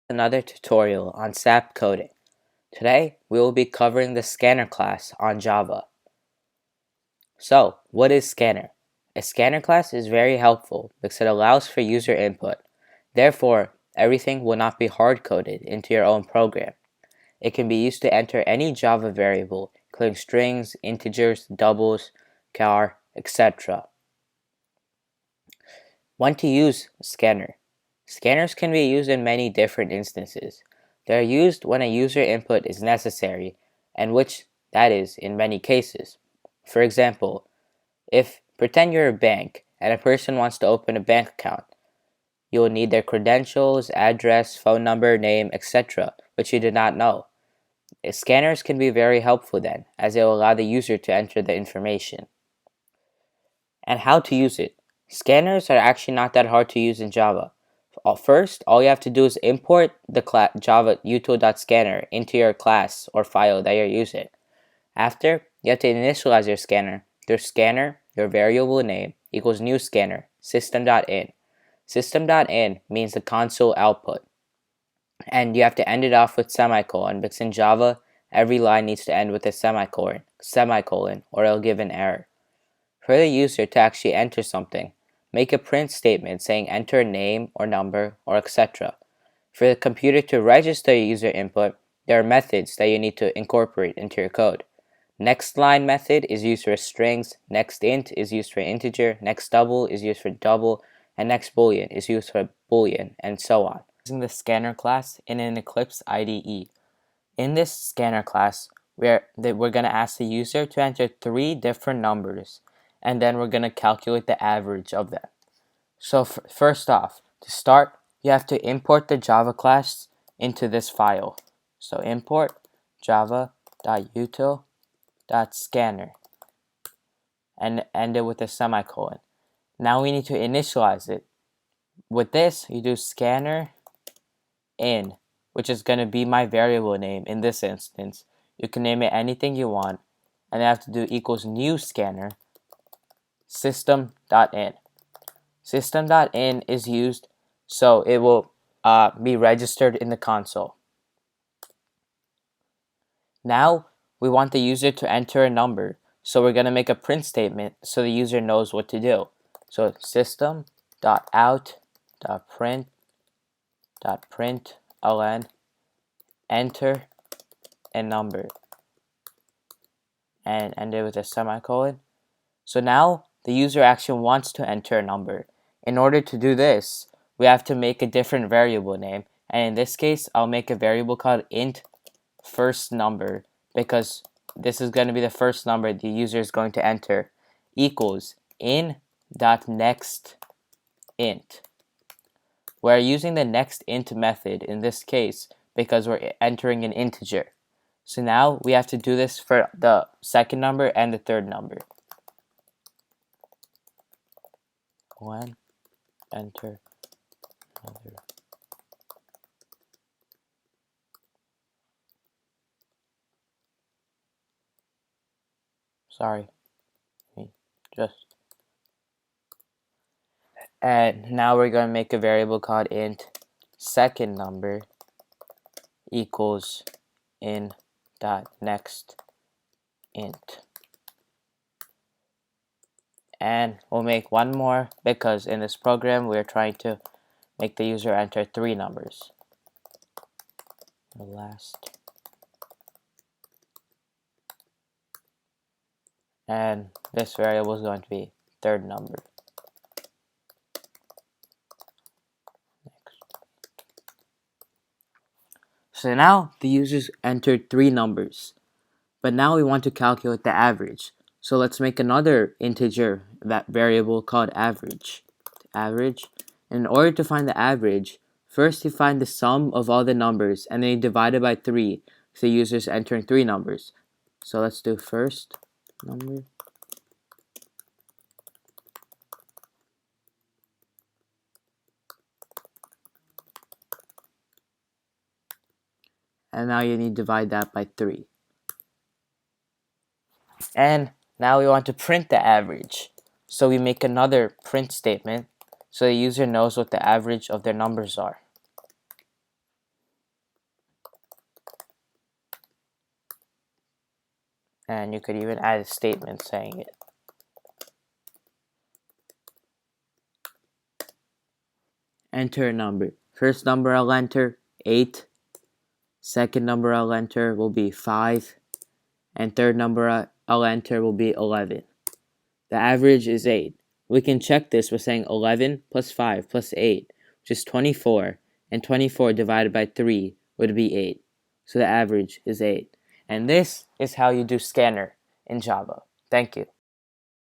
Another tutorial on SAPP coding. Today, we will be covering the scanner class on Java. So, what is scanner? A scanner class is very helpful because it allows for user input. Therefore, everything will not be hard-coded into your own program. It can be used to enter any Java variable, including strings, integers, doubles, char, etc. When to use scanner. Scanners can be used in many different instances. They are used when a user input is necessary, and which that is in many cases. For example, if pretend you're a bank and a person wants to open a bank account, you will need their credentials, address, phone number, name, etc., which you did not know. Scanners can be very helpful then, as they will allow the user to enter the information. And how to use it. Scanners are actually not that hard to use in Java. First, all you have to do is import the Java util.scanner into your class or file that you're using. After, you have to initialize your scanner. Your variable name, equals new scanner, system.in. System.in means the console output. And you have to end it off with semicolon, because in Java, every line needs to end with a semicolon, or it'll give an error. For the user to actually enter something, make a print statement saying enter a name or number or etc. For the computer to register user input, there are methods that you need to incorporate into your code. Next line method is used for strings, next int is used for integer, next double is used for double, and next boolean is used for boolean, and so on. Using the scanner class in an Eclipse IDE. In this scanner class, we're going to ask the user to enter 3 different numbers, and then we're going to calculate the average of them. So first off, to start, you have to import the Java class into this file. So import java.util.scanner and end it with a semicolon. Now we need to initialize it. With this, you do scanner in, which is going to be my variable name in this instance. You can name it anything you want, and I have to do equals new scanner system.in. System.in is used so it will be registered in the console. Now we want the user to enter a number, so we're going to make a print statement so the user knows what to do. So system.out.print.println enter a number and end it with a semicolon. So now the user actually wants to enter a number. In order to do this, we have to make a different variable name, and in this case I'll make a variable called int first number, because this is going to be the first number the user is going to enter, equals in.nextInt. We're using the nextInt method in this case because we're entering an integer. So now we have to do this for the second number and the third number. When enter number. Sorry, and now we're going to make a variable called int second number equals in.nextInt. And we'll make one more because in this program we're trying to make the user enter 3 numbers. The last. And this variable is going to be third number. So now the user's entered 3 numbers, but now we want to calculate the average. So let's make another integer variable called average. And in order to find the average, first you find the sum of all the numbers and then you divide it by 3 if the user's entering 3 numbers. So let's do first number. And now you need to divide that by 3. And now we want to print the average. So we make another print statement so the user knows what the average of their numbers are. And you could even add a statement saying it. Enter a number. First number I'll enter, 8. Second number I'll enter will be 5. And third number I'll enter will be 11. The average is 8. We can check this by saying 11 plus 5 plus 8, which is 24. And 24 divided by 3 would be 8. So the average is 8. And this is how you do scanner in Java. Thank you.